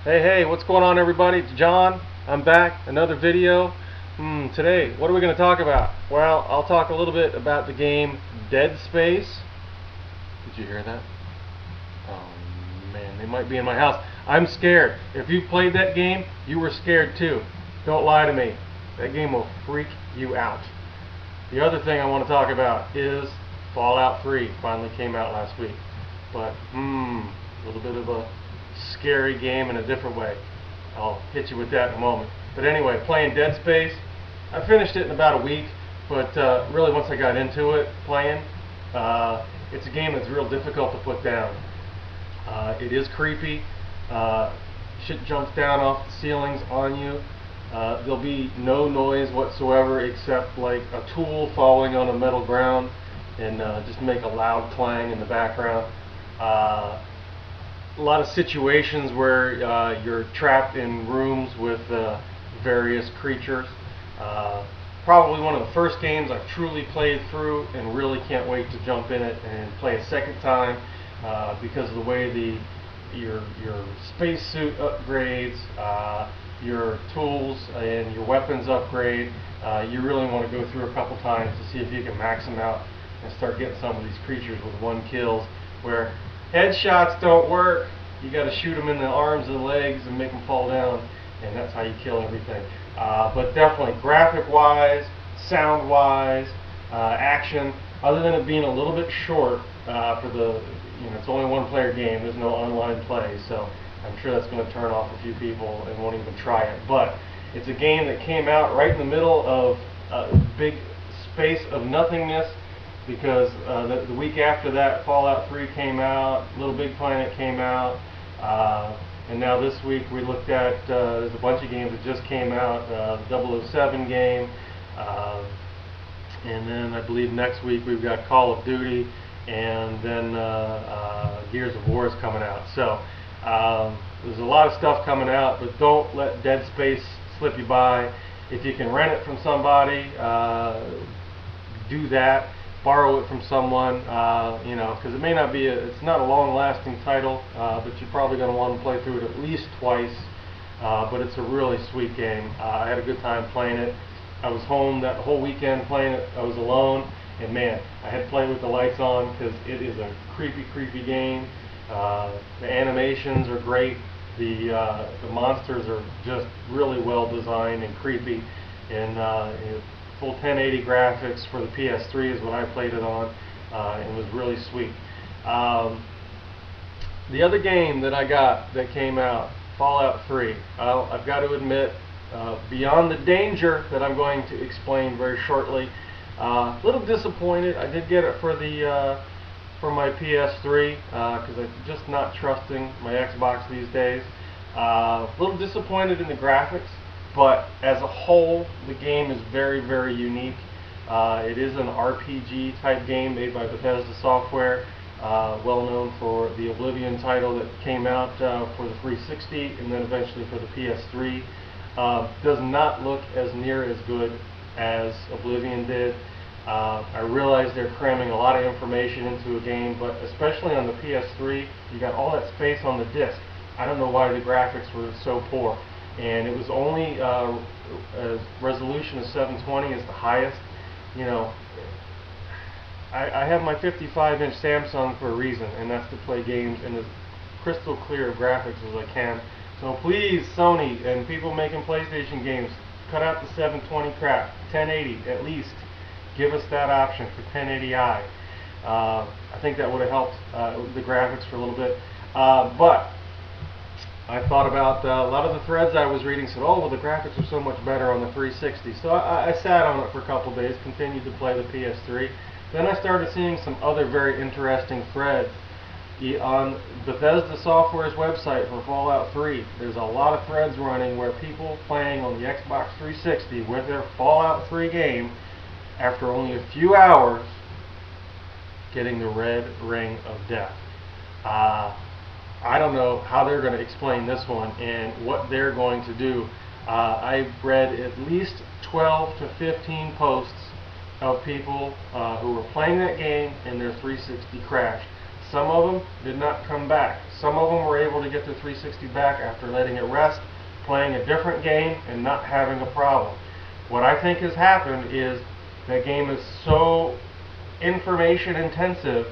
Hey, what's going on, everybody? It's John. I'm back, another video. Today, what are we going to talk about? Well, I'll talk a little bit about the game Dead Space. Did you hear that? Oh man, they might be in my house. I'm scared. If you played that game, you were scared too. Don't lie to me. That game will freak you out. The other thing I want to talk about is Fallout 3. Finally came out last week. But, a little bit of a scary game in a different way. I'll hit you with that in a moment. But anyway, playing Dead Space. I finished it in about a week, but really once I got into it, playing, it's a game that's real difficult to put down. It is creepy. Shit jumps down off the ceilings on you. There'll be no noise whatsoever except like a tool falling on a metal ground and just make a loud clang in the background. A lot of situations where you're trapped in rooms with various creatures. Probably one of the first games I've truly played through and really can't wait to jump in it and play a second time because of the way your spacesuit upgrades, your tools and your weapons upgrade. You really want to go through a couple times to see if you can max them out and start getting some of these creatures with one kills, where headshots don't work. You got to shoot them in the arms and legs and make them fall down, and that's how you kill everything. But definitely, graphic-wise, sound-wise, action. Other than it being a little bit short for the, it's only a one-player game. There's no online play, so I'm sure that's going to turn off a few people and won't even try it. But it's a game that came out right in the middle of a big space of nothingness, because the week after that, Fallout 3 came out, Little Big Planet came out, and now this week we looked at, there's a bunch of games that just came out, the 007 game, and then I believe next week we've got Call of Duty, and then Gears of War is coming out. So there's a lot of stuff coming out, but don't let Dead Space slip you by. If you can rent it from somebody, do that. Borrow it from someone, because it may not be it's not a long-lasting title, but you're probably going to want to play through it at least twice. But it's a really sweet game. I had a good time playing it. I was home that whole weekend playing it. I was alone, and man, I had to play with the lights on because it is a creepy game. The animations are great. The monsters are just really well designed and creepy, and full 1080 graphics for the PS3 is what I played it on. It was really sweet. The other game that I got that came out, Fallout 3, I've got to admit, beyond the danger that I'm going to explain very shortly, a little disappointed. I did get it for the for my PS3 because I'm just not trusting my Xbox these days. A little disappointed in the graphics. But as a whole, the game is very unique. It is an RPG type game made by Bethesda Software, well known for the Oblivion title that came out for the 360 and then eventually for the PS3. Does not look as near as good as Oblivion did. I realize they're cramming a lot of information into a game, but especially on the PS3, you got all that space on the disc. I don't know why the graphics were so poor. And it was only a resolution of 720 is the highest. I have my 55-inch Samsung for a reason, and that's to play games in as crystal clear graphics as I can. So please, Sony and people making PlayStation games, cut out the 720 crap. 1080 at least. Give us that option for 1080i. I think that would have helped the graphics for a little bit. But I thought about a lot of the threads I was reading said, oh, well, the graphics are so much better on the 360. So I sat on it for a couple days, continued to play the PS3. Then I started seeing some other very interesting threads. On Bethesda Software's website for Fallout 3, there's a lot of threads running where people playing on the Xbox 360 with their Fallout 3 game, after only a few hours, getting the red ring of death. I don't know how they're going to explain this one and what they're going to do. I've read at least 12 to 15 posts of people who were playing that game and their 360 crashed. Some of them did not come back. Some of them were able to get their 360 back after letting it rest, playing a different game, and not having a problem. What I think has happened is that game is so information intensive,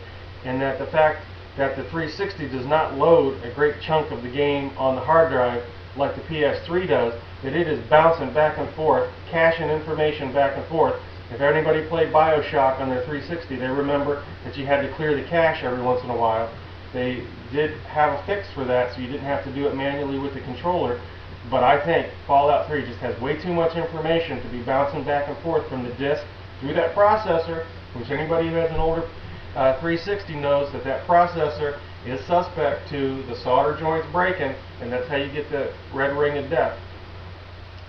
and that the fact that the 360 does not load a great chunk of the game on the hard drive like the PS3 does, that it is bouncing back and forth, caching information back and forth. If anybody played BioShock on their 360, they remember that you had to clear the cache every once in a while. They did have a fix for that, so you didn't have to do it manually with the controller. But I think Fallout 3 just has way too much information to be bouncing back and forth from the disk through that processor, which anybody who has an older 360 knows that that processor is suspect to the solder joints breaking, and that's how you get the red ring of death.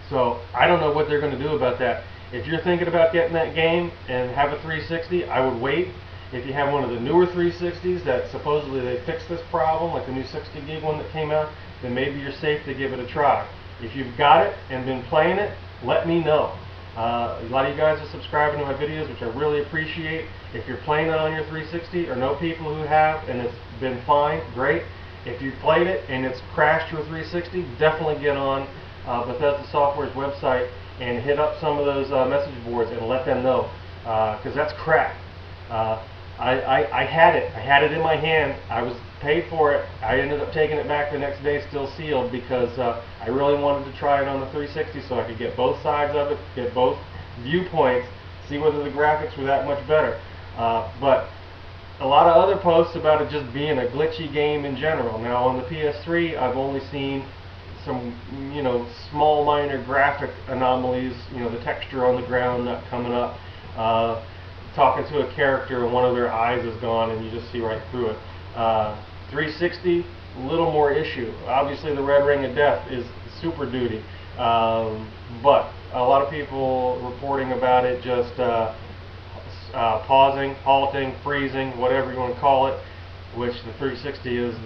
So I don't know what they're going to do about that. If you're thinking about getting that game and have a 360, I would wait. If you have one of the newer 360s that supposedly they fixed this problem, like the new 60 gig one that came out, then maybe you're safe to give it a try. If you've got it and been playing it, let me know. A lot of you guys are subscribing to my videos, which I really appreciate. If you're playing it on your 360 or know people who have and it's been fine, great. If you've played it and it's crashed your 360, definitely get on Bethesda Software's website and hit up some of those message boards and let them know, because that's crap. I had it. I had it in my hand. I was paid for it. I ended up taking it back the next day still sealed, because I really wanted to try it on the 360 so I could get both sides of it, get both viewpoints, see whether the graphics were that much better. But a lot of other posts about it just being a glitchy game in general. Now on the PS3, I've only seen some, small minor graphic anomalies, the texture on the ground not coming up, talking to a character and one of their eyes is gone and you just see right through it. 360, a little more issue. Obviously the red ring of death is super duty, but a lot of people reporting about it just pausing, halting, freezing, whatever you want to call it, which the 360 is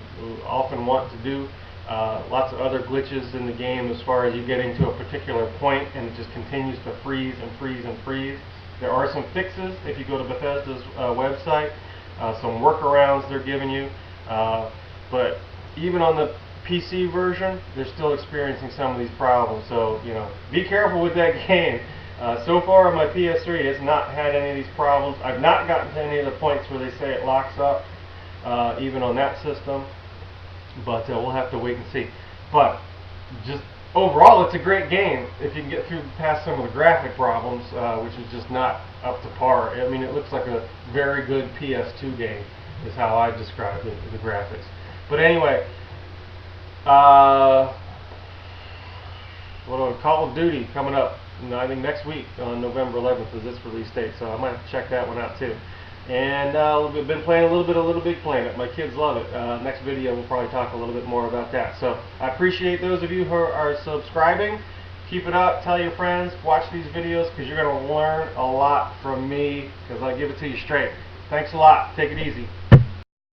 often want to do. Lots of other glitches in the game as far as you getting to a particular point and it just continues to freeze and freeze and freeze. There are some fixes if you go to Bethesda's website, some workarounds they're giving you, but even on the PC version, they're still experiencing some of these problems. So, be careful with that game. So far on my PS3, it's not had any of these problems. I've not gotten to any of the points where they say it locks up, even on that system. But we'll have to wait and see. But just overall, it's a great game if you can get through past some of the graphic problems, which is just not up to par. I mean, it looks like a very good PS2 game, is how I describe it, the graphics. But anyway, Call of Duty coming up, I think next week on November 11th is this release date, so I might have to check that one out too. And we've been playing a little bit of Little Big Planet. My kids love it. Next video we'll probably talk a little bit more about that. So I appreciate those of you who are subscribing. Keep it up. Tell your friends. Watch these videos because you're going to learn a lot from me, because I give it to you straight. Thanks a lot. Take it easy.